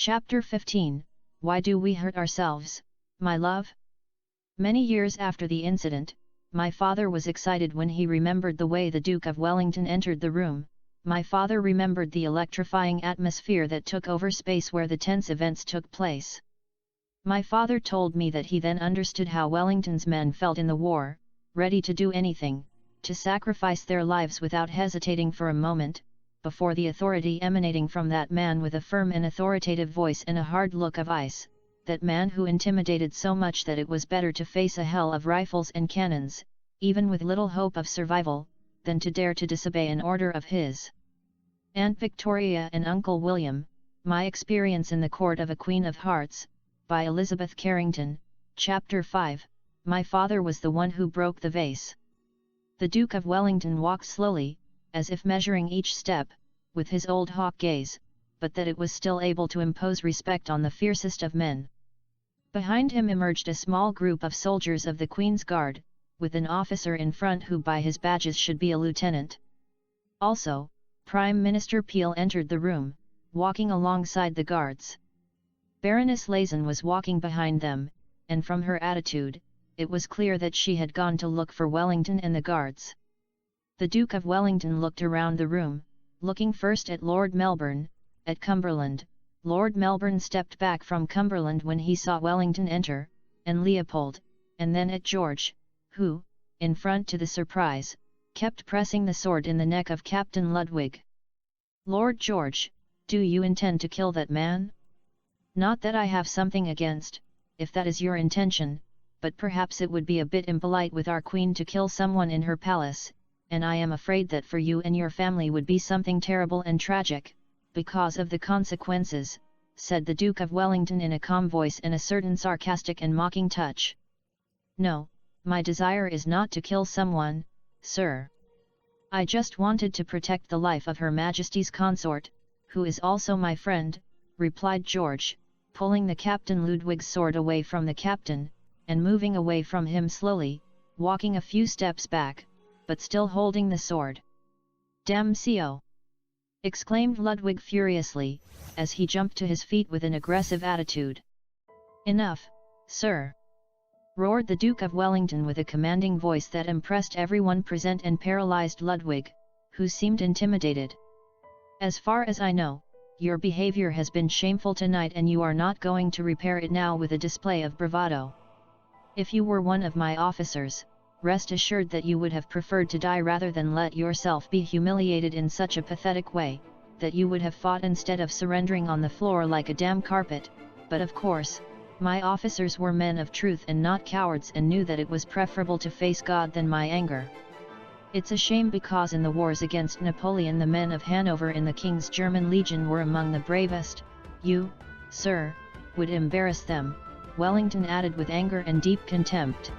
Chapter 15, Why do we hurt ourselves, my love? Many years after the incident, my father was excited when he remembered the way the Duke of Wellington entered the room. My father remembered the electrifying atmosphere that took over space where the tense events took place. My father told me that he then understood how Wellington's men felt in the war, ready to do anything, to sacrifice their lives without hesitating for a moment, before the authority emanating from that man with a firm and authoritative voice and a hard look of ice, that man who intimidated so much that it was better to face a hell of rifles and cannons, even with little hope of survival, than to dare to disobey an order of his. Aunt Victoria and Uncle William, My Experience in the Court of a Queen of Hearts, by Elizabeth Carrington, Chapter 5, My father was the one who broke the vase. The Duke of Wellington walked slowly, as if measuring each step, with his old hawk gaze, but that it was still able to impose respect on the fiercest of men. Behind him emerged a small group of soldiers of the Queen's Guard, with an officer in front who by his badges should be a lieutenant. Also, Prime Minister Peel entered the room, walking alongside the guards. Baroness Lazen was walking behind them, and from her attitude, it was clear that she had gone to look for Wellington and the guards. The Duke of Wellington looked around the room, looking first at Lord Melbourne, at Cumberland. Lord Melbourne stepped back from Cumberland when he saw Wellington enter, and Leopold, and then at George, who, in front to the surprise, kept pressing the sword in the neck of Captain Ludwig. Lord George, do you intend to kill that man? Not that I have something against, if that is your intention, but perhaps it would be a bit impolite with our Queen to kill someone in her palace, and I am afraid that for you and your family would be something terrible and tragic, because of the consequences, said the Duke of Wellington in a calm voice and a certain sarcastic and mocking touch. No, my desire is not to kill someone, sir. I just wanted to protect the life of Her Majesty's consort, who is also my friend, replied George, pulling the Captain Ludwig's sword away from the captain, and moving away from him slowly, walking a few steps back, but still holding the sword. Damn CO! Exclaimed Ludwig furiously, as he jumped to his feet with an aggressive attitude. Enough, sir! Roared the Duke of Wellington with a commanding voice that impressed everyone present and paralyzed Ludwig, who seemed intimidated. As far as I know, your behavior has been shameful tonight and you are not going to repair it now with a display of bravado. If you were one of my officers, rest assured that you would have preferred to die rather than let yourself be humiliated in such a pathetic way, that you would have fought instead of surrendering on the floor like a damn carpet, but of course, my officers were men of truth and not cowards and knew that it was preferable to face God than my anger. It's a shame because in the wars against Napoleon the men of Hanover in the King's German Legion were among the bravest. You, sir, would embarrass them, Wellington added with anger and deep contempt.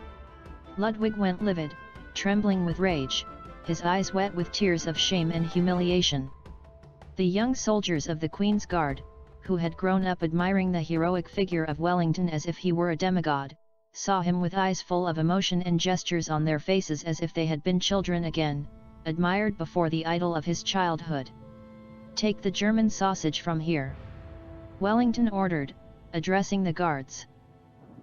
Ludwig went livid, trembling with rage, his eyes wet with tears of shame and humiliation. The young soldiers of the Queen's Guard, who had grown up admiring the heroic figure of Wellington as if he were a demigod, saw him with eyes full of emotion and gestures on their faces as if they had been children again, admired before the idol of his childhood. Take the German sausage from here, Wellington ordered, addressing the guards.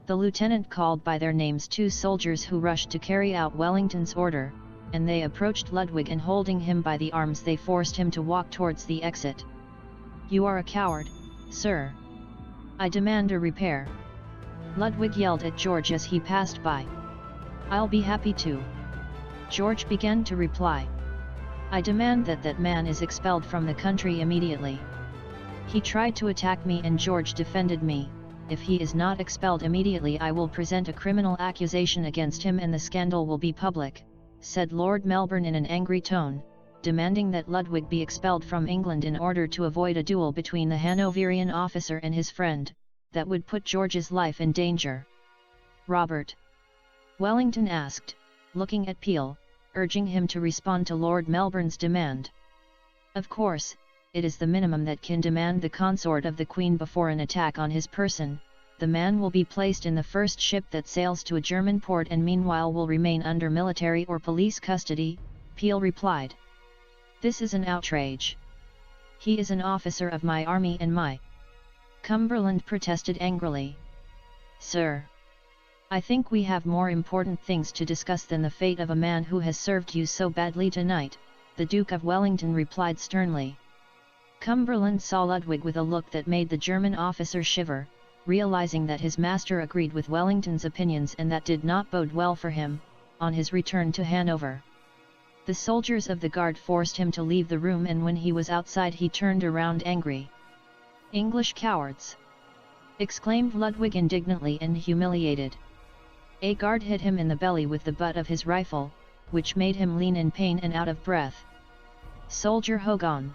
The lieutenant called by their names two soldiers who rushed to carry out Wellington's order, and they approached Ludwig and holding him by the arms they forced him to walk towards the exit. You are a coward, sir. I demand a repair. Ludwig yelled at George as he passed by. I'll be happy to. George began to reply. I demand that that man is expelled from the country immediately. He tried to attack me and George defended me. If he is not expelled immediately I will present a criminal accusation against him and the scandal will be public, said Lord Melbourne in an angry tone, demanding that Ludwig be expelled from England in order to avoid a duel between the Hanoverian officer and his friend, that would put George's life in danger. Robert? Wellington asked, looking at Peel, urging him to respond to Lord Melbourne's demand. Of course, it is the minimum that can demand the consort of the Queen before an attack on his person. The man will be placed in the first ship that sails to a German port and meanwhile will remain under military or police custody, Peel replied. This is an outrage. He is an officer of my army and my Cumberland protested angrily. "Sir, I think we have more important things to discuss than the fate of a man who has served you so badly tonight," the Duke of Wellington replied sternly. Cumberland saw Ludwig with a look that made the German officer shiver, realizing that his master agreed with Wellington's opinions and that did not bode well for him, on his return to Hanover. The soldiers of the guard forced him to leave the room, and when he was outside he turned around angry. "English cowards!" exclaimed Ludwig indignantly and humiliated. A guard hit him in the belly with the butt of his rifle, which made him lean in pain and out of breath. "Soldier Hogan!"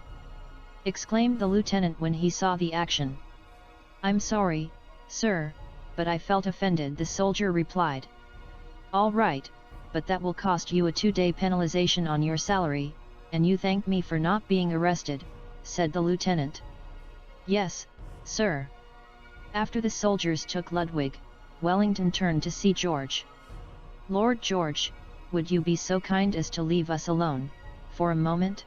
exclaimed the lieutenant when he saw the action. "I'm sorry, sir, but I felt offended," the soldier replied. "All right, but that will cost you a 2-day penalization on your salary, and you thank me for not being arrested," said the lieutenant. "Yes, sir." After the soldiers took Ludwig, Wellington turned to see George. "Lord George, would you be so kind as to leave us alone, for a moment?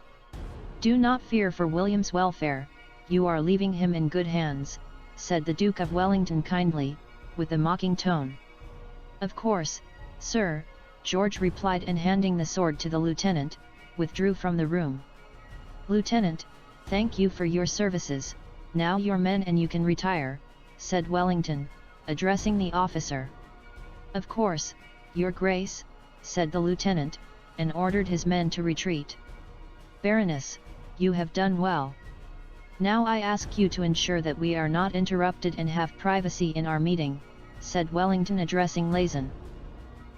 Do not fear for William's welfare, you are leaving him in good hands," said the Duke of Wellington kindly, with a mocking tone. "Of course, sir," George replied, and handing the sword to the lieutenant, withdrew from the room. "Lieutenant, thank you for your services, now your men and you can retire," said Wellington, addressing the officer. "Of course, your grace," said the lieutenant, and ordered his men to retreat. "Baroness, you have done well. Now I ask you to ensure that we are not interrupted and have privacy in our meeting," said Wellington, addressing Lazen.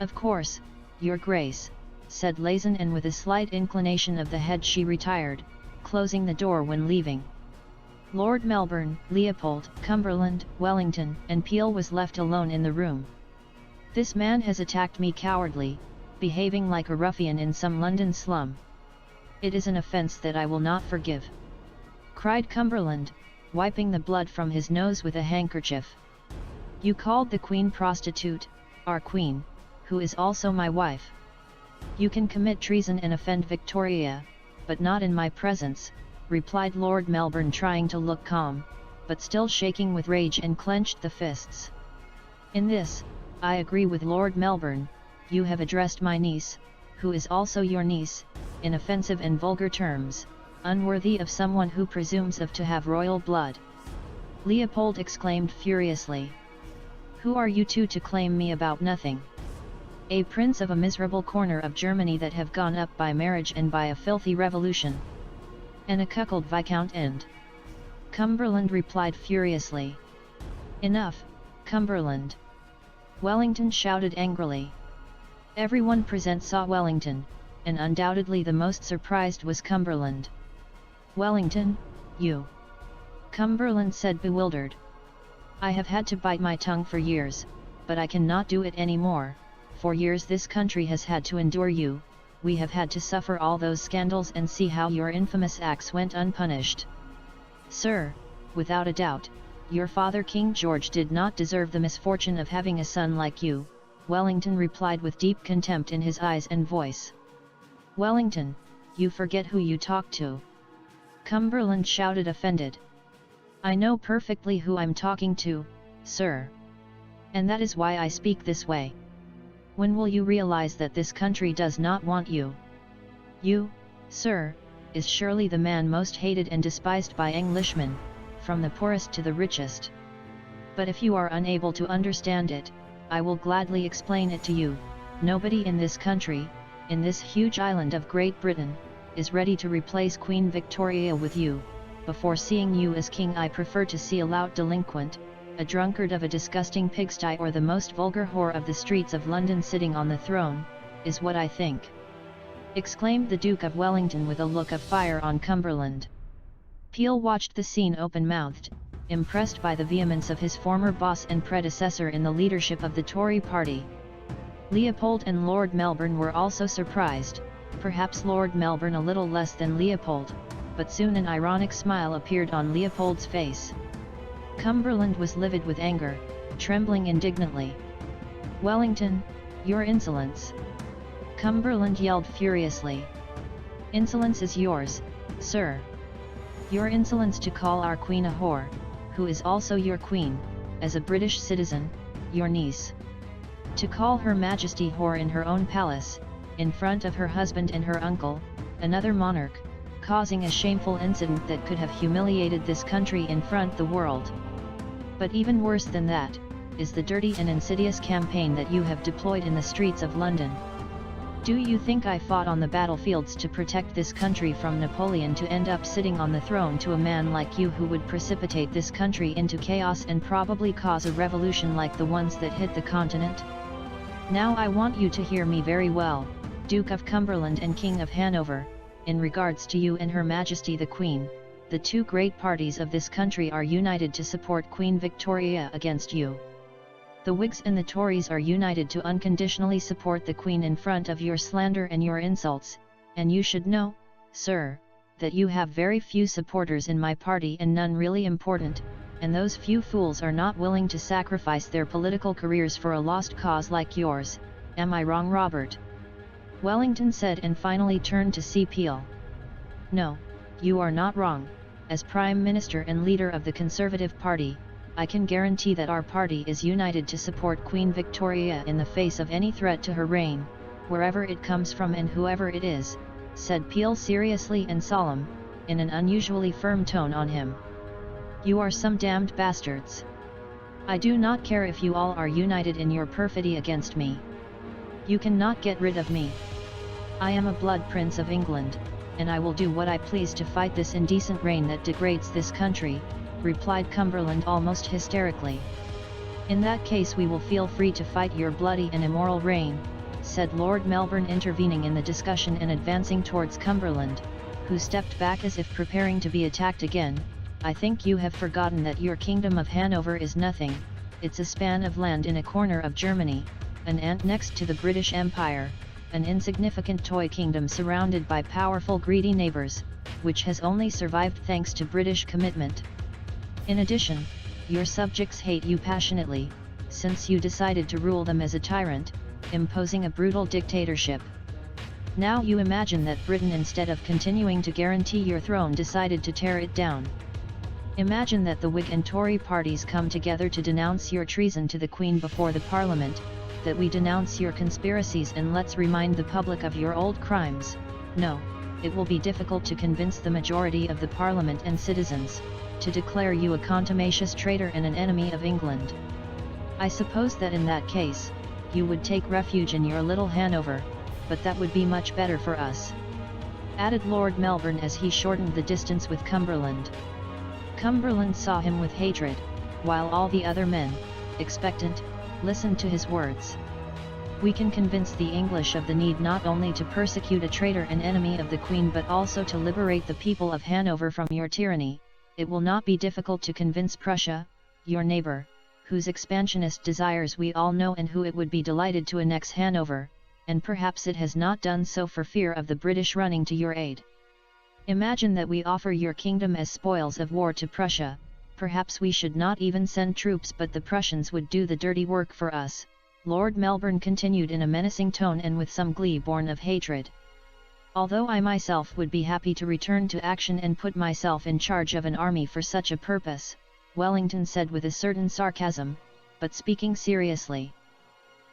"Of course, your grace," said Lazen, and with a slight inclination of the head she retired, closing the door when leaving. Lord Melbourne, Leopold, Cumberland, Wellington, and Peel was left alone in the room. "This man has attacked me cowardly, behaving like a ruffian in some London slum. It is an offence that I will not forgive," cried Cumberland, wiping the blood from his nose with a handkerchief. "You called the Queen prostitute, our Queen, who is also my wife. You can commit treason and offend Victoria, but not in my presence," replied Lord Melbourne, trying to look calm, but still shaking with rage and clenched the fists. "In this, I agree with Lord Melbourne. You have addressed my niece, who is also your niece, in offensive and vulgar terms, unworthy of someone who presumes to have royal blood," Leopold exclaimed furiously. "Who are you two to claim me about nothing? A prince of a miserable corner of Germany that have gone up by marriage and by a filthy revolution. And a cuckold viscount and—" Cumberland replied furiously. "Enough, Cumberland!" Wellington shouted angrily. Everyone present saw Wellington, and undoubtedly the most surprised was Cumberland. "Wellington, you!" Cumberland said, bewildered. "I have had to bite my tongue for years, but I cannot do it any more. For years this country has had to endure you, we have had to suffer all those scandals and see how your infamous acts went unpunished. Sir, without a doubt, your father King George did not deserve the misfortune of having a son like you," Wellington replied with deep contempt in his eyes and voice. "Wellington, you forget who you talk to," Cumberland shouted, offended. "I know perfectly who I'm talking to, sir. And that is why I speak this way. When will you realize that this country does not want you? You, sir, is surely the man most hated and despised by Englishmen, from the poorest to the richest. But if you are unable to understand it, I will gladly explain it to you. Nobody in this country, in this huge island of Great Britain, is ready to replace Queen Victoria with you. Before seeing you as king, I prefer to see a lout delinquent, a drunkard of a disgusting pigsty, or the most vulgar whore of the streets of London sitting on the throne, is what I think," exclaimed the Duke of Wellington with a look of fire on Cumberland. Peel watched the scene open-mouthed, impressed by the vehemence of his former boss and predecessor in the leadership of the Tory party. Leopold and Lord Melbourne were also surprised, perhaps Lord Melbourne a little less than Leopold, but soon an ironic smile appeared on Leopold's face. Cumberland was livid with anger, trembling indignantly. "Wellington, your insolence!" Cumberland yelled furiously. "Insolence is yours, sir. Your insolence to call our queen a whore, who is also your queen, as a British citizen, your niece. To call Her Majesty whore in her own palace, in front of her husband and her uncle, another monarch, causing a shameful incident that could have humiliated this country in front of the world. But even worse than that, is the dirty and insidious campaign that you have deployed in the streets of London. Do you think I fought on the battlefields to protect this country from Napoleon to end up sitting on the throne to a man like you who would precipitate this country into chaos and probably cause a revolution like the ones that hit the continent? Now I want you to hear me very well, Duke of Cumberland and King of Hanover, in regards to you and Her Majesty the Queen. The two great parties of this country are united to support Queen Victoria against you. The Whigs and the Tories are united to unconditionally support the Queen in front of your slander and your insults, and you should know, sir, that you have very few supporters in my party and none really important, and those few fools are not willing to sacrifice their political careers for a lost cause like yours. Am I wrong, Robert? Wellington said, and finally turned to see Peel. No, you are not wrong. As Prime Minister and leader of the Conservative Party, I can guarantee that our party is united to support Queen Victoria in the face of any threat to her reign, wherever it comes from and whoever it is, said Peel seriously and solemn, in an unusually firm tone on him. You are some damned bastards. I do not care if you all are united in your perfidy against me. You cannot get rid of me. I am a blood prince of England, and I will do what I please to fight this indecent reign that degrades this country, replied Cumberland almost hysterically. In that case we will feel free to fight your bloody and immoral reign, said Lord Melbourne, intervening in the discussion and advancing towards Cumberland, who stepped back as if preparing to be attacked again. I think you have forgotten that your kingdom of Hanover is nothing, it's a span of land in a corner of Germany, an ant next to the British Empire, an insignificant toy kingdom surrounded by powerful greedy neighbours, which has only survived thanks to British commitment. In addition, your subjects hate you passionately, since you decided to rule them as a tyrant, imposing a brutal dictatorship. Now you imagine that Britain, instead of continuing to guarantee your throne, decided to tear it down. Imagine that the Whig and Tory parties come together to denounce your treason to the Queen before the Parliament, that we denounce your conspiracies, and let's remind the public of your old crimes. No, it will be difficult to convince the majority of the Parliament and citizens to declare you a contumacious traitor and an enemy of England. I suppose that in that case, you would take refuge in your little Hanover, but that would be much better for us, added Lord Melbourne as he shortened the distance with Cumberland. Cumberland saw him with hatred, while all the other men, expectant, listened to his words. We can convince the English of the need not only to persecute a traitor and enemy of the Queen but also to liberate the people of Hanover from your tyranny. It will not be difficult to convince Prussia, your neighbour, whose expansionist desires we all know and who it would be delighted to annex Hanover, and perhaps it has not done so for fear of the British running to your aid. Imagine that we offer your kingdom as spoils of war to Prussia. Perhaps we should not even send troops, but the Prussians would do the dirty work for us, Lord Melbourne continued in a menacing tone and with some glee born of hatred. Although I myself would be happy to return to action and put myself in charge of an army for such a purpose, Wellington said with a certain sarcasm, but speaking seriously.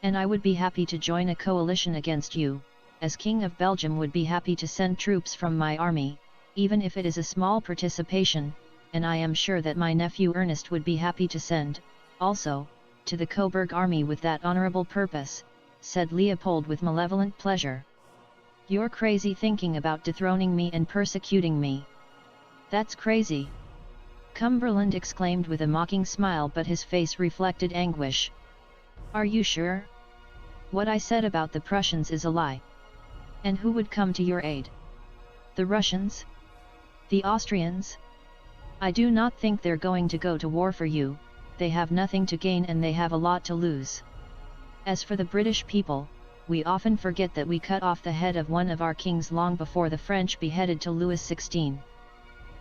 And I would be happy to join a coalition against you, as King of Belgium would be happy to send troops from my army, even if it is a small participation, and I am sure that my nephew Ernest would be happy to send, also, to the Coburg army with that honourable purpose, said Leopold with malevolent pleasure. You're crazy thinking about dethroning me and persecuting me. That's crazy! Cumberland exclaimed with a mocking smile, but his face reflected anguish. Are you sure? What I said about the Prussians is a lie. And who would come to your aid? The Russians? The Austrians? I do not think they're going to go to war for you. They have nothing to gain and they have a lot to lose. As for the British people, we often forget that we cut off the head of one of our kings long before the French beheaded to Louis XVI.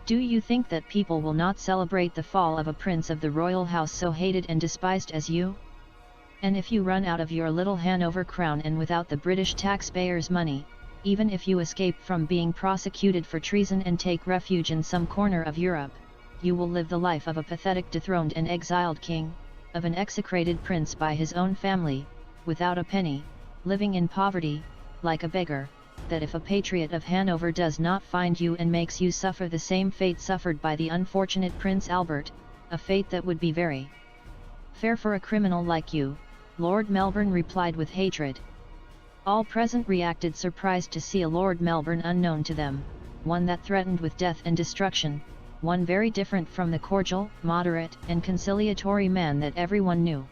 Do you think that people will not celebrate the fall of a prince of the royal house so hated and despised as you? And if you run out of your little Hanover crown and without the British taxpayers' money, even if you escape from being prosecuted for treason and take refuge in some corner of Europe, you will live the life of a pathetic dethroned and exiled king, of an execrated prince by his own family, without a penny, living in poverty, like a beggar, that if a patriot of Hanover does not find you and makes you suffer the same fate suffered by the unfortunate Prince Albert, a fate that would be very fair for a criminal like you, Lord Melbourne replied with hatred. All present reacted surprised to see a Lord Melbourne unknown to them, one that threatened with death and destruction, one very different from the cordial, moderate, and conciliatory man that everyone knew.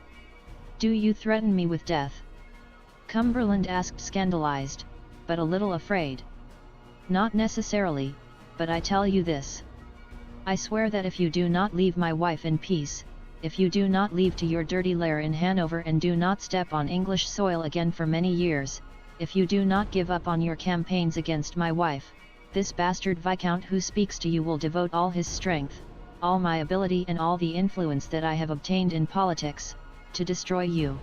"Do you threaten me with death?" Cumberland asked, scandalized, but a little afraid. "Not necessarily, but I tell you this. I swear that if you do not leave my wife in peace, if you do not leave to your dirty lair in Hanover and do not step on English soil again for many years, if you do not give up on your campaigns against my wife, this bastard Viscount who speaks to you will devote all his strength, all my ability and all the influence that I have obtained in politics, to destroy you.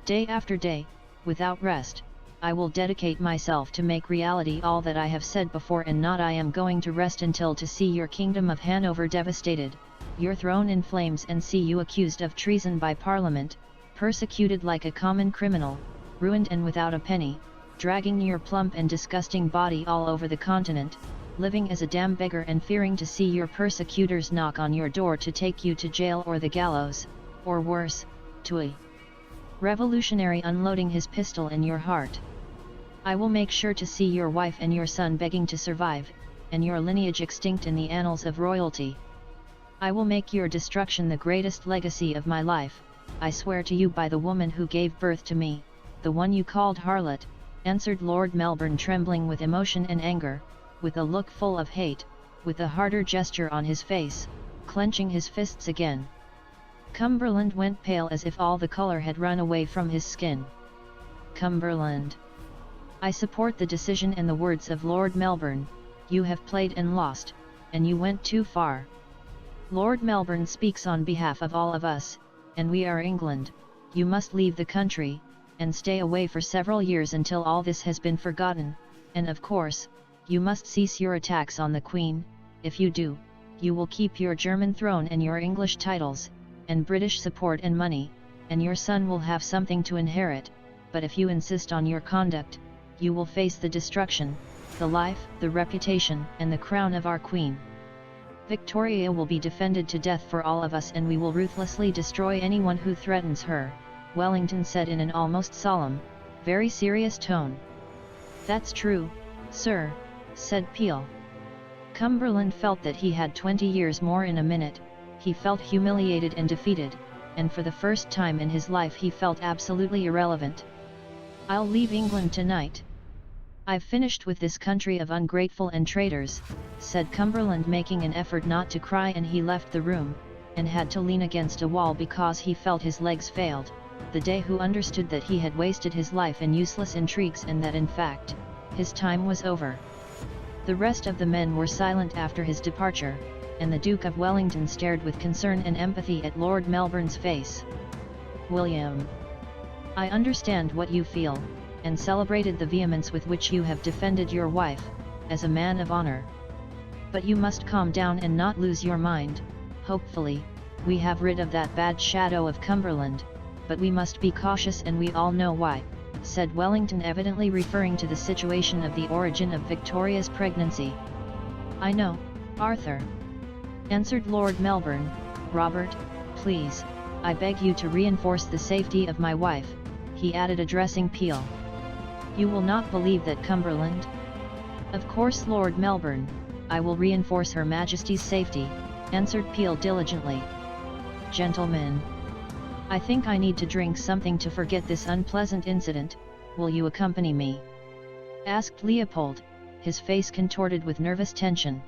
Day after day, without rest, I will dedicate myself to make reality all that I have said before, and not I am going to rest until to see your kingdom of Hanover devastated, your throne in flames, and see you accused of treason by Parliament, persecuted like a common criminal, ruined and without a penny, dragging your plump and disgusting body all over the continent, living as a damn beggar and fearing to see your persecutors knock on your door to take you to jail or the gallows, or worse, to a revolutionary unloading his pistol in your heart. I will make sure to see your wife and your son begging to survive, and your lineage extinct in the annals of royalty. I will make your destruction the greatest legacy of my life, I swear to you by the woman who gave birth to me, the one you called harlot," answered Lord Melbourne, trembling with emotion and anger, with a look full of hate, with a harder gesture on his face, clenching his fists again. Cumberland went pale as if all the colour had run away from his skin. "Cumberland, I support the decision and the words of Lord Melbourne. You have played and lost, and you went too far. Lord Melbourne speaks on behalf of all of us, and we are England. You must leave the country, and stay away for several years until all this has been forgotten, and of course, you must cease your attacks on the Queen. If you do, you will keep your German throne and your English titles, and British support and money, and your son will have something to inherit, but if you insist on your conduct, you will face the destruction, the life, the reputation, and the crown of our Queen. Victoria will be defended to death for all of us, and we will ruthlessly destroy anyone who threatens her," Wellington said in an almost solemn, very serious tone. "That's true, sir," said Peel. Cumberland felt that he had 20 years more in a minute. He felt humiliated and defeated, and for the first time in his life he felt absolutely irrelevant. "I'll leave England tonight. I've finished with this country of ungrateful and traitors," said Cumberland, making an effort not to cry, and he left the room, and had to lean against a wall because he felt his legs failed, the day who understood that he had wasted his life in useless intrigues and that in fact, his time was over. The rest of the men were silent after his departure, and the Duke of Wellington stared with concern and empathy at Lord Melbourne's face. "William, I understand what you feel, and celebrated the vehemence with which you have defended your wife, as a man of honor. But you must calm down and not lose your mind. Hopefully, we have rid of that bad shadow of Cumberland, but we must be cautious, and we all know why," said Wellington, evidently referring to the situation of the origin of Victoria's pregnancy. "I know, Arthur," answered Lord Melbourne. "Robert, please, I beg you to reinforce the safety of my wife," he added, addressing Peel. "You will not believe that Cumberland?" "Of course, Lord Melbourne, I will reinforce Her Majesty's safety," answered Peel diligently. "Gentlemen, I think I need to drink something to forget this unpleasant incident. Will you accompany me?" asked Leopold, his face contorted with nervous tension.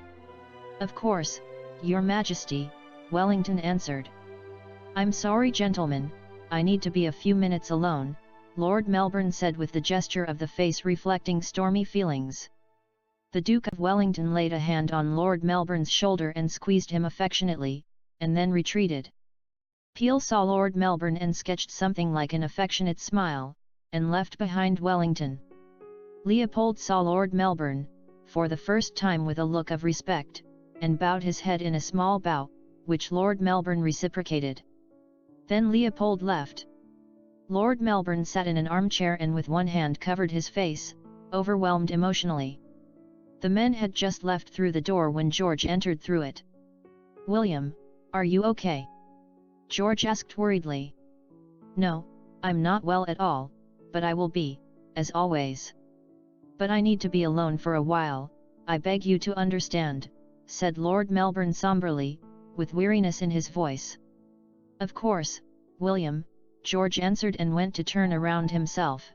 "Of course, Your Majesty," Wellington answered. "I'm sorry, gentlemen, I need to be a few minutes alone," Lord Melbourne said with the gesture of the face reflecting stormy feelings. The Duke of Wellington laid a hand on Lord Melbourne's shoulder and squeezed him affectionately, and then retreated. Peel saw Lord Melbourne and sketched something like an affectionate smile, and left behind Wellington. Leopold saw Lord Melbourne, for the first time, with a look of respect, and bowed his head in a small bow, which Lord Melbourne reciprocated. Then Leopold left. Lord Melbourne sat in an armchair and with one hand covered his face, overwhelmed emotionally. The men had just left through the door when George entered through it. "William, are you okay?" George asked worriedly. "No, I'm not well at all, but I will be, as always. But I need to be alone for a while, I beg you to understand," said Lord Melbourne somberly, with weariness in his voice. "Of course, William," George answered and went to turn around himself.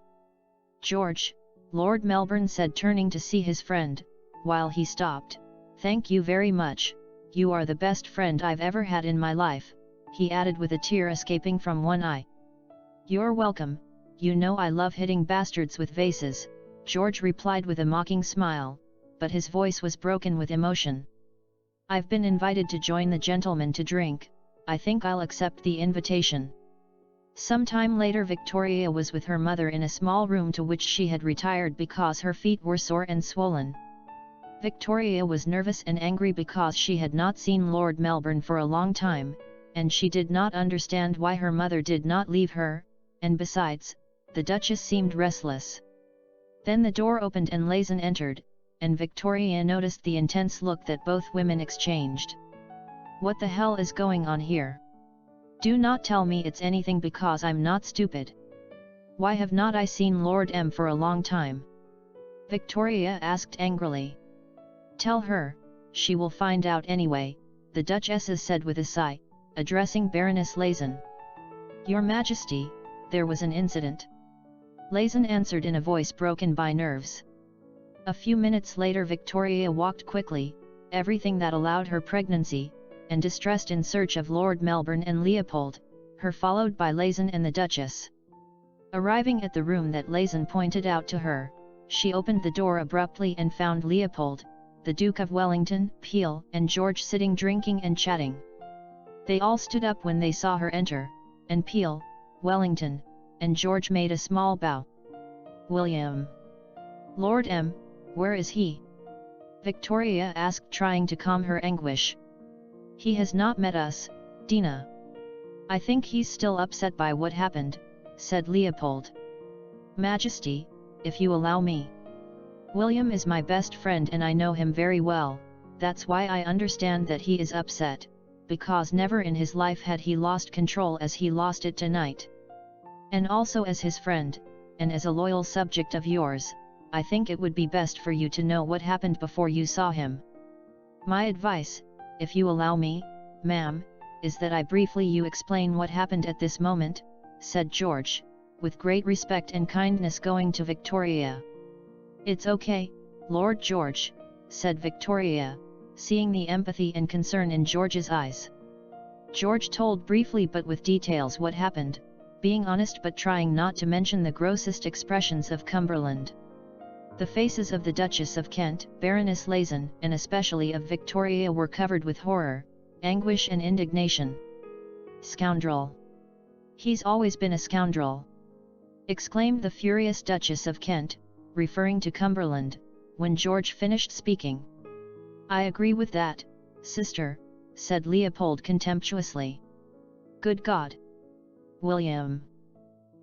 "George," Lord Melbourne said, turning to see his friend, while he stopped, "thank you very much, you are the best friend I've ever had in my life," he added with a tear escaping from one eye. "You're welcome, you know I love hitting bastards with vases," George replied with a mocking smile, but his voice was broken with emotion. "I've been invited to join the gentlemen to drink, I think I'll accept the invitation." Some time later Victoria was with her mother in a small room to which she had retired because her feet were sore and swollen. Victoria was nervous and angry because she had not seen Lord Melbourne for a long time, and she did not understand why her mother did not leave her, and besides, the Duchess seemed restless. Then the door opened and Laizen entered, and Victoria noticed the intense look that both women exchanged. "What the hell is going on here? Do not tell me it's anything because I'm not stupid. Why have not I seen Lord M for a long time?" Victoria asked angrily. "Tell her, she will find out anyway," the Duchess said with a sigh, addressing Baroness Laizen. "Your Majesty, there was an incident," Laizen answered in a voice broken by nerves. A few minutes later Victoria walked quickly, everything that allowed her pregnancy, and distressed in search of Lord Melbourne and Leopold, her followed by Laizen and the Duchess. Arriving at the room that Laizen pointed out to her, she opened the door abruptly and found Leopold, the Duke of Wellington, Peel and George sitting drinking and chatting. They all stood up when they saw her enter, and Peel, Wellington, and George made a small bow. "William. Lord M, where is he?" Victoria asked, trying to calm her anguish. "He has not met us, Dina. I think he's still upset by what happened," said Leopold. "Majesty, if you allow me. William is my best friend and I know him very well, that's why I understand that he is upset, because never in his life had he lost control as he lost it tonight. And also as his friend, and as a loyal subject of yours, I think it would be best for you to know what happened before you saw him. My advice, if you allow me, ma'am, is that I briefly you explain what happened at this moment," said George, with great respect and kindness going to Victoria. "It's okay, Lord George," said Victoria, seeing the empathy and concern in George's eyes. George told briefly but with details what happened, being honest but trying not to mention the grossest expressions of Cumberland. The faces of the Duchess of Kent, Baroness Laizen, and especially of Victoria were covered with horror, anguish and indignation. "Scoundrel! He's always been a scoundrel!" exclaimed the furious Duchess of Kent, referring to Cumberland, when George finished speaking. "I agree with that, sister," said Leopold contemptuously. "Good God! William!"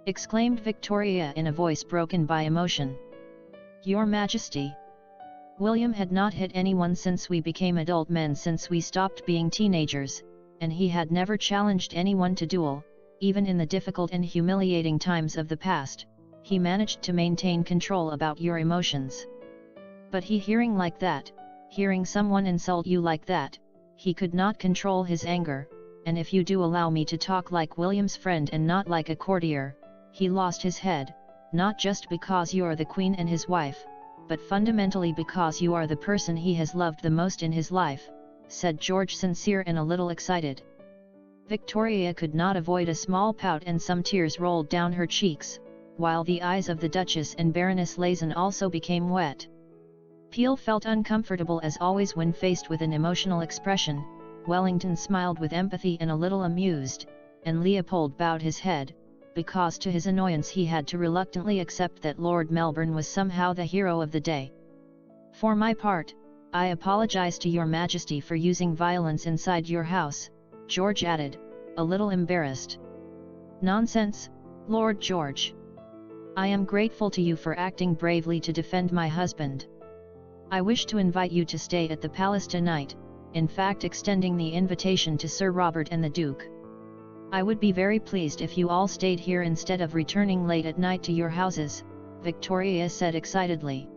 exclaimed Victoria in a voice broken by emotion. "Your Majesty! William had not hit anyone since we became adult men, since we stopped being teenagers, and he had never challenged anyone to duel, even in the difficult and humiliating times of the past, he managed to maintain control about your emotions. But hearing like that, hearing someone insult you like that, he could not control his anger, and if you do allow me to talk like William's friend and not like a courtier, he lost his head, not just because you are the Queen and his wife, but fundamentally because you are the person he has loved the most in his life," said George, sincere and a little excited. Victoria could not avoid a small pout and some tears rolled down her cheeks, while the eyes of the Duchess and Baroness Laizen also became wet. Peel felt uncomfortable as always when faced with an emotional expression, Wellington smiled with empathy and a little amused, and Leopold bowed his head, because to his annoyance he had to reluctantly accept that Lord Melbourne was somehow the hero of the day. "For my part, I apologize to your majesty for using violence inside your house, George added, a little embarrassed. Nonsense, Lord George. I am grateful to you for acting bravely to defend my husband. I wish to invite you to stay at the palace tonight, in fact extending the invitation to Sir Robert and the Duke. I would be very pleased if you all stayed here instead of returning late at night to your houses, Victoria said excitedly.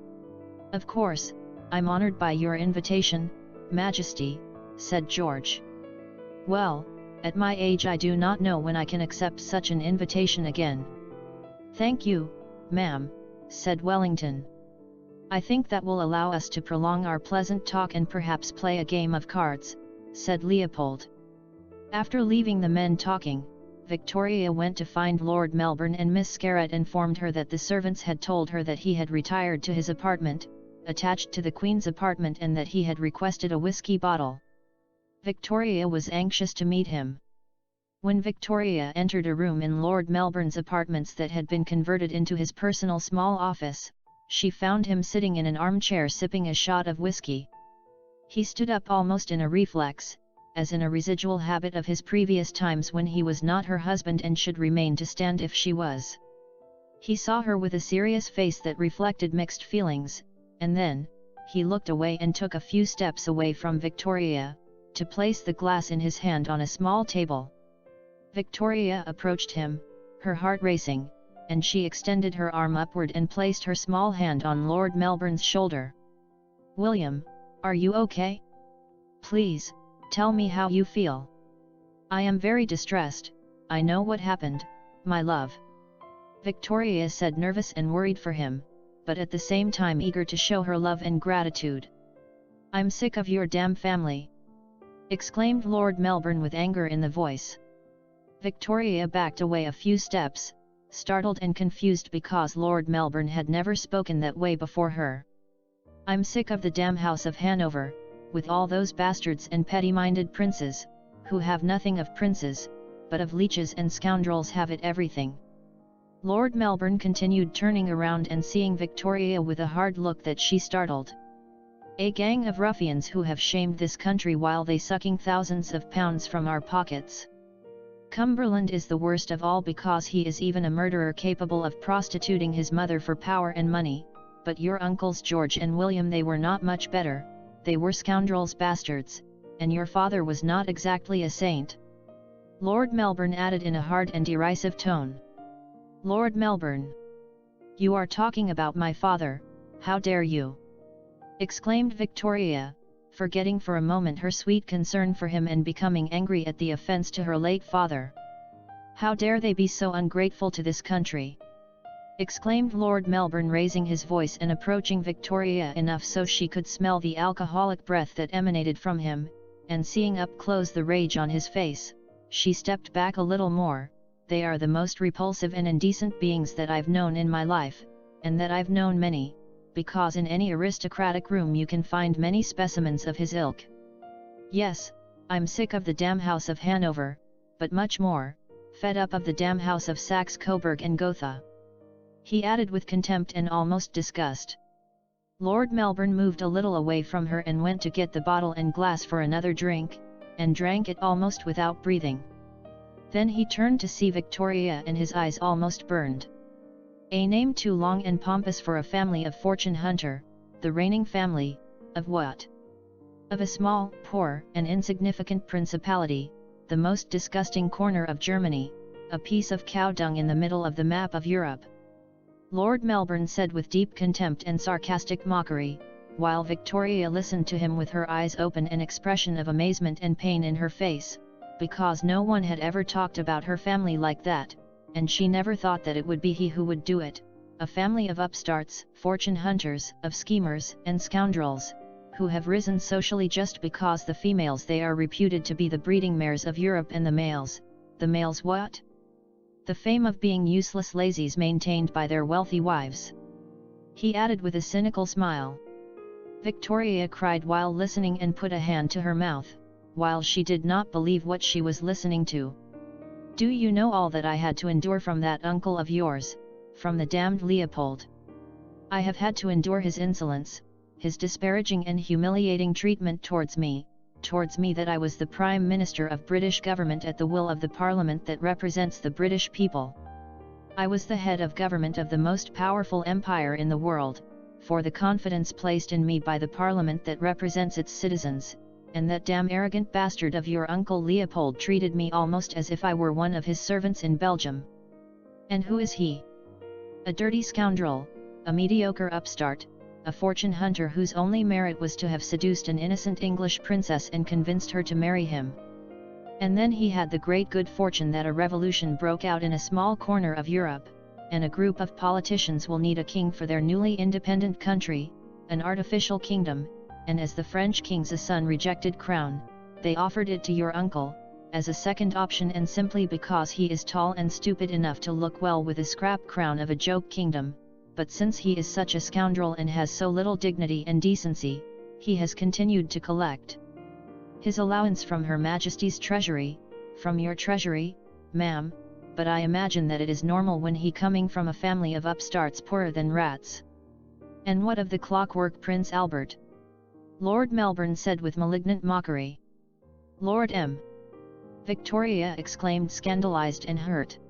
Of course, I'm honored by your invitation, Majesty, said George. Well, at my age I do not know when I can accept such an invitation again. Thank you, ma'am, said Wellington. I think that will allow us to prolong our pleasant talk and perhaps play a game of cards, said Leopold. After leaving the men talking, Victoria went to find Lord Melbourne, and Miss Scarrett informed her that the servants had told her that he had retired to his apartment, attached to the Queen's apartment, and that he had requested a whiskey bottle. Victoria was anxious to meet him. When Victoria entered a room in Lord Melbourne's apartments that had been converted into his personal small office, she found him sitting in an armchair sipping a shot of whiskey. He stood up almost in a reflex, as in a residual habit of his previous times when he was not her husband and should remain to stand if she was. He saw her with a serious face that reflected mixed feelings, and then, he looked away and took a few steps away from Victoria, to place the glass in his hand on a small table. Victoria approached him, her heart racing, and she extended her arm upward and placed her small hand on Lord Melbourne's shoulder. "William, are you okay? Please, tell me how you feel." "I am very distressed, I know what happened, my love," Victoria said, nervous and worried for him, but at the same time eager to show her love and gratitude. "I'm sick of your damn family!" exclaimed Lord Melbourne with anger in the voice. Victoria backed away a few steps, startled and confused because Lord Melbourne had never spoken that way before her. "I'm sick of the damn House of Hanover, with all those bastards and petty-minded princes, who have nothing of princes, but of leeches and scoundrels have it everything." Lord Melbourne continued, turning around and seeing Victoria with a hard look that she startled. "A gang of ruffians who have shamed this country while they sucking thousands of pounds from our pockets. Cumberland is the worst of all because he is even a murderer capable of prostituting his mother for power and money, but your uncles George and William, they were not much better, they were scoundrels, bastards, and your father was not exactly a saint," Lord Melbourne added in a hard and derisive tone. "Lord Melbourne! You are talking about my father, how dare you!" exclaimed Victoria, forgetting for a moment her sweet concern for him and becoming angry at the offence to her late father. "How dare they be so ungrateful to this country!" exclaimed Lord Melbourne, raising his voice and approaching Victoria enough so she could smell the alcoholic breath that emanated from him, and seeing up close the rage on his face, she stepped back a little more. "They are the most repulsive and indecent beings that I've known in my life, and that I've known many, because in any aristocratic room you can find many specimens of his ilk. Yes, I'm sick of the damn House of Hanover, but much more, fed up of the damn House of Saxe-Coburg and Gotha," he added with contempt and almost disgust. Lord Melbourne moved a little away from her and went to get the bottle and glass for another drink, and drank it almost without breathing. Then he turned to see Victoria and his eyes almost burned. A name too long and pompous for a family of fortune hunter, the reigning family, of what? Of a small, poor, and insignificant principality, the most disgusting corner of Germany, a piece of cow dung in the middle of the map of Europe. Lord Melbourne said with deep contempt and sarcastic mockery, while Victoria listened to him with her eyes open, an expression of amazement and pain in her face, because no one had ever talked about her family like that, and she never thought that it would be he who would do it, a family of upstarts, fortune hunters, of schemers and scoundrels, who have risen socially just because the females they are reputed to be the breeding mares of Europe, and the males what? The fame of being useless lazies maintained by their wealthy wives," he added with a cynical smile. Victoria cried while listening and put a hand to her mouth, while she did not believe what she was listening to. "Do you know all that I had to endure from that uncle of yours, from the damned Leopold? I have had to endure his insolence, his disparaging and humiliating treatment towards me that I was the Prime Minister of British government at the will of the Parliament that represents the British people. I was the head of government of the most powerful empire in the world, for the confidence placed in me by the Parliament that represents its citizens, and that damn arrogant bastard of your Uncle Leopold treated me almost as if I were one of his servants in Belgium. And who is he? A dirty scoundrel, a mediocre upstart, a fortune hunter whose only merit was to have seduced an innocent English princess and convinced her to marry him. And then he had the great good fortune that a revolution broke out in a small corner of Europe, and a group of politicians will need a king for their newly independent country, an artificial kingdom, and as the French king's son rejected crown, they offered it to your uncle, as a second option, and simply because he is tall and stupid enough to look well with a scrap crown of a joke kingdom, but since he is such a scoundrel and has so little dignity and decency, he has continued to collect his allowance from Her Majesty's treasury, from your treasury, ma'am, but I imagine that it is normal when he coming from a family of upstarts poorer than rats. And what of the clockwork Prince Albert? Lord Melbourne said with malignant mockery. Lord M. Victoria exclaimed, scandalized and hurt.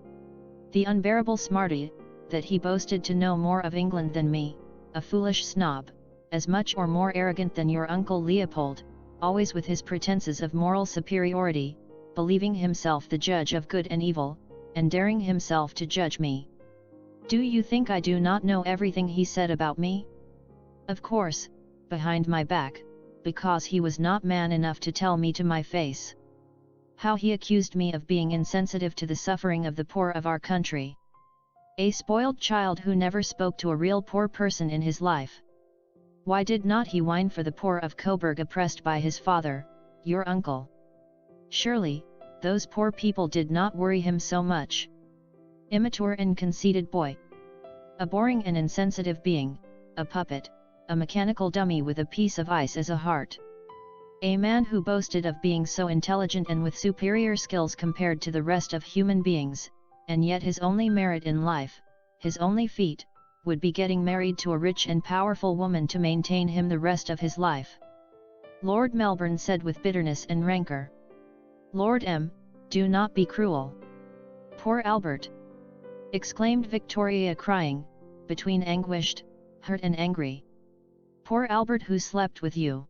The unbearable smarty, that he boasted to know more of England than me, a foolish snob, as much or more arrogant than your Uncle Leopold, always with his pretenses of moral superiority, believing himself the judge of good and evil, and daring himself to judge me. Do you think I do not know everything he said about me? Of course, behind my back, because he was not man enough to tell me to my face. How he accused me of being insensitive to the suffering of the poor of our country. A spoiled child who never spoke to a real poor person in his life. Why did not he whine for the poor of Coburg oppressed by his father, your uncle? Surely, those poor people did not worry him so much. Immature and conceited boy. A boring and insensitive being, a puppet, a mechanical dummy with a piece of ice as a heart. A man who boasted of being so intelligent and with superior skills compared to the rest of human beings, and yet his only merit in life, his only feat, would be getting married to a rich and powerful woman to maintain him the rest of his life. Lord Melbourne said with bitterness and rancor. Lord M., do not be cruel. Poor Albert! Exclaimed Victoria, crying, between anguished, hurt and angry. Poor Albert, who slept with you.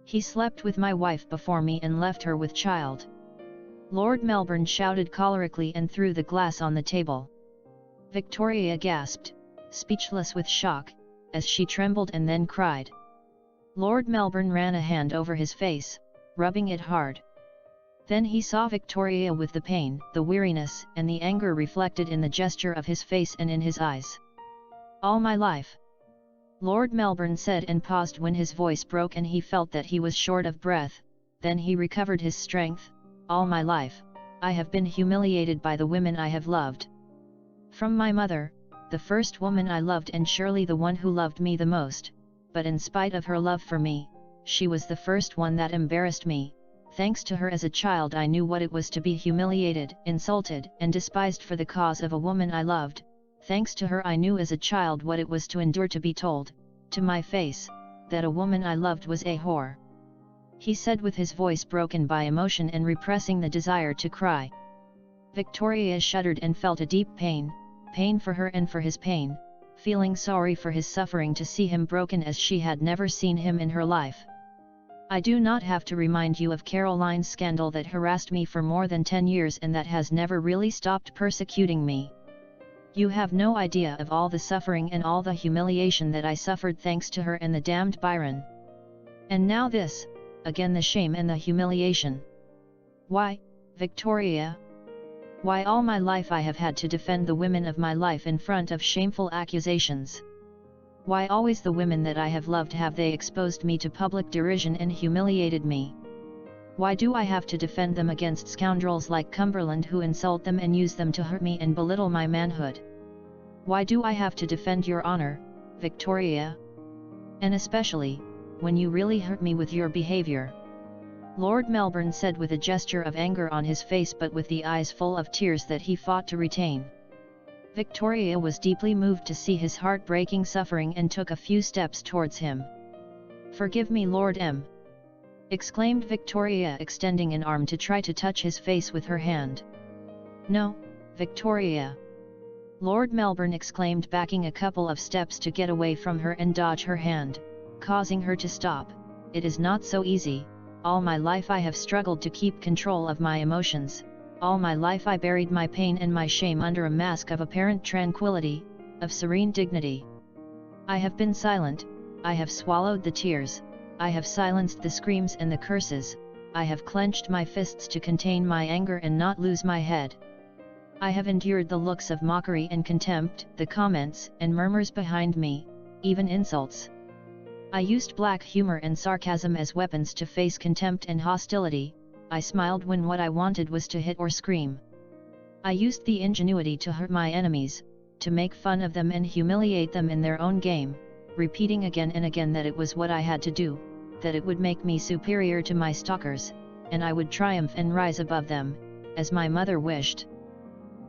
He slept with my wife before me and left her with child. Lord Melbourne shouted cholerically and threw the glass on the table. Victoria gasped, speechless with shock, as she trembled and then cried. Lord Melbourne ran a hand over his face, rubbing it hard. Then he saw Victoria with the pain, the weariness, and the anger reflected in the gesture of his face and in his eyes. All my life, Lord Melbourne said, and paused when his voice broke and he felt that he was short of breath. Then he recovered his strength. All my life, I have been humiliated by the women I have loved. From my mother, the first woman I loved and surely the one who loved me the most, but in spite of her love for me, she was the first one that embarrassed me. Thanks to her as a child I knew what it was to be humiliated, insulted, and despised for the cause of a woman I loved. Thanks to her I knew as a child what it was to endure to be told, to my face, that a woman I loved was a whore. He said with his voice broken by emotion and repressing the desire to cry. Victoria shuddered and felt a deep pain for her and for his pain, feeling sorry for his suffering to see him broken as she had never seen him in her life. I do not have to remind you of Caroline's scandal that harassed me for more than 10 years and that has never really stopped persecuting me. You have no idea of all the suffering and all the humiliation that I suffered thanks to her and the damned Byron. And now this, again the shame and the humiliation. Why, Victoria? Why all my life I have had to defend the women of my life in front of shameful accusations? Why always the women that I have loved have they exposed me to public derision and humiliated me? Why do I have to defend them against scoundrels like Cumberland who insult them and use them to hurt me and belittle my manhood? Why do I have to defend your honor, Victoria? And especially, when you really hurt me with your behavior. Lord Melbourne said with a gesture of anger on his face but with the eyes full of tears that he fought to retain. Victoria was deeply moved to see his heart-breaking suffering and took a few steps towards him. "Forgive me, Lord M!" exclaimed Victoria, extending an arm to try to touch his face with her hand. "No, Victoria!" Lord Melbourne exclaimed, backing a couple of steps to get away from her and dodge her hand, causing her to stop. "It is not so easy. All my life I have struggled to keep control of my emotions. All my life I buried my pain and my shame under a mask of apparent tranquility, of serene dignity. I have been silent, I have swallowed the tears, I have silenced the screams and the curses, I have clenched my fists to contain my anger and not lose my head. I have endured the looks of mockery and contempt, the comments and murmurs behind me, even insults. I used black humor and sarcasm as weapons to face contempt and hostility. I smiled when what I wanted was to hit or scream. I used the ingenuity to hurt my enemies, to make fun of them and humiliate them in their own game, repeating again and again that it was what I had to do, that it would make me superior to my stalkers, and I would triumph and rise above them, as my mother wished.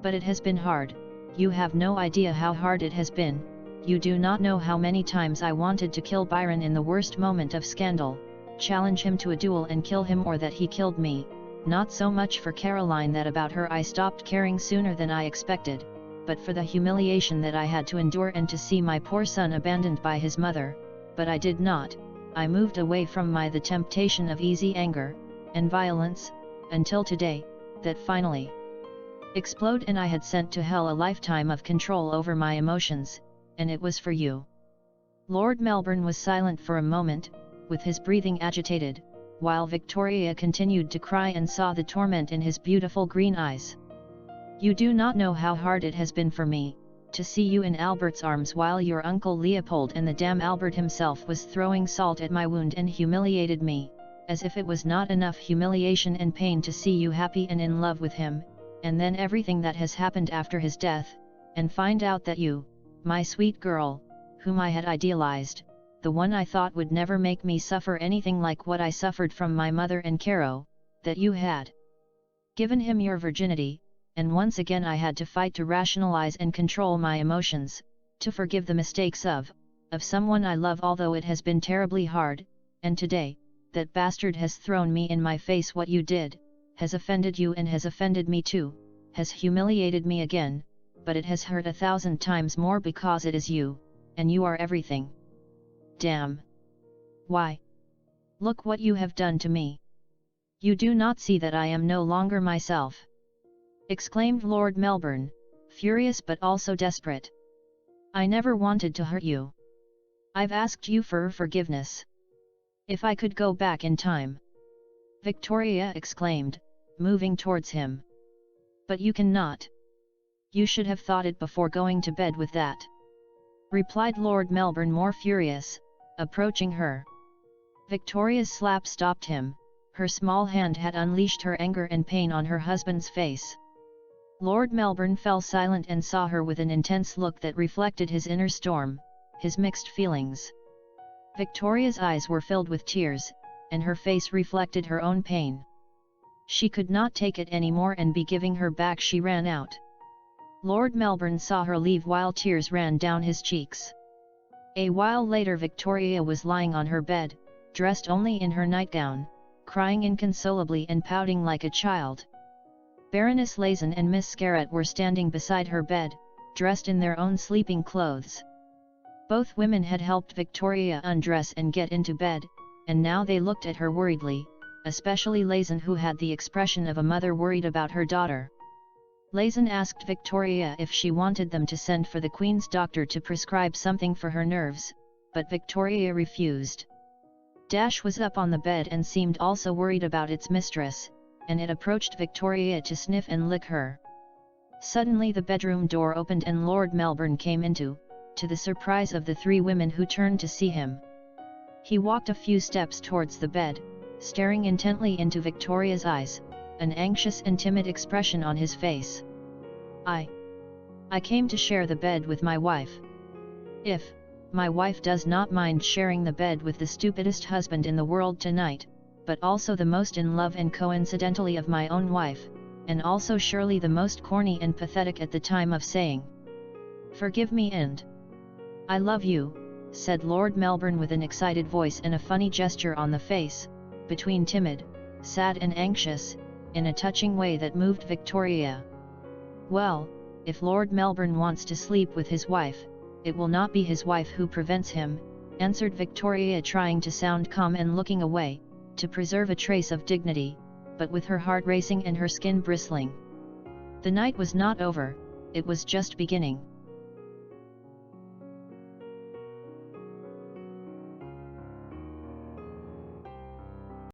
But it has been hard. You have no idea how hard it has been. You do not know how many times I wanted to kill Byron in the worst moment of scandal, challenge him to a duel and kill him, or that he killed me. Not so much for Caroline, that about her I stopped caring sooner than I expected, but for the humiliation that I had to endure and to see my poor son abandoned by his mother. But I did not. I moved away from the temptation of easy anger and violence, until today, that finally explode, and I had sent to hell a lifetime of control over my emotions, and it was for you." Lord Melbourne was silent for a moment, with his breathing agitated, while Victoria continued to cry and saw the torment in his beautiful green eyes. "You do not know how hard it has been for me, to see you in Albert's arms while your uncle Leopold and the damn Albert himself was throwing salt at my wound and humiliated me, as if it was not enough humiliation and pain to see you happy and in love with him, and then everything that has happened after his death, and find out that you, my sweet girl, whom I had idealized, the one I thought would never make me suffer anything like what I suffered from my mother and Caro, that you had given him your virginity, and once again I had to fight to rationalize and control my emotions, to forgive the mistakes of someone I love, although it has been terribly hard, and today, that bastard has thrown me in my face what you did, has offended you and has offended me too, has humiliated me again, but it has hurt 1,000 times more because it is you, and you are everything. Damn! Why? Look what you have done to me! You do not see that I am no longer myself!" exclaimed Lord Melbourne, furious but also desperate. "I never wanted to hurt you. I've asked you for forgiveness. If I could go back in time," Victoria exclaimed, moving towards him. "But you cannot. You should have thought it before going to bed with that," replied Lord Melbourne, more furious, approaching her. Victoria's slap stopped him. Her small hand had unleashed her anger and pain on her husband's face. Lord Melbourne fell silent and saw her with an intense look that reflected his inner storm, his mixed feelings. Victoria's eyes were filled with tears, and her face reflected her own pain. She could not take it anymore, and be giving her back she ran out. Lord Melbourne saw her leave while tears ran down his cheeks. A while later Victoria was lying on her bed, dressed only in her nightgown, crying inconsolably and pouting like a child. Baroness Lazen and Miss Scarrett were standing beside her bed, dressed in their own sleeping clothes. Both women had helped Victoria undress and get into bed, and now they looked at her worriedly, especially Lazen, who had the expression of a mother worried about her daughter. Lazen asked Victoria if she wanted them to send for the Queen's doctor to prescribe something for her nerves, but Victoria refused. Dash was up on the bed and seemed also worried about its mistress, and it approached Victoria to sniff and lick her. Suddenly the bedroom door opened and Lord Melbourne came into, to the surprise of the three women who turned to see him. He walked a few steps towards the bed, staring intently into Victoria's eyes, an anxious and timid expression on his face. I came to share the bed with my wife. If my wife does not mind sharing the bed with the stupidest husband in the world tonight, but also the most in love and coincidentally of my own wife, and also surely the most corny and pathetic at the time of saying, 'Forgive me and I love you,' said Lord Melbourne with an excited voice and a funny gesture on the face, between timid, sad and anxious, in a touching way that moved Victoria. "Well, if Lord Melbourne wants to sleep with his wife, it will not be his wife who prevents him," answered Victoria, trying to sound calm and looking away, to preserve a trace of dignity, but with her heart racing and her skin bristling. The night was not over, it was just beginning.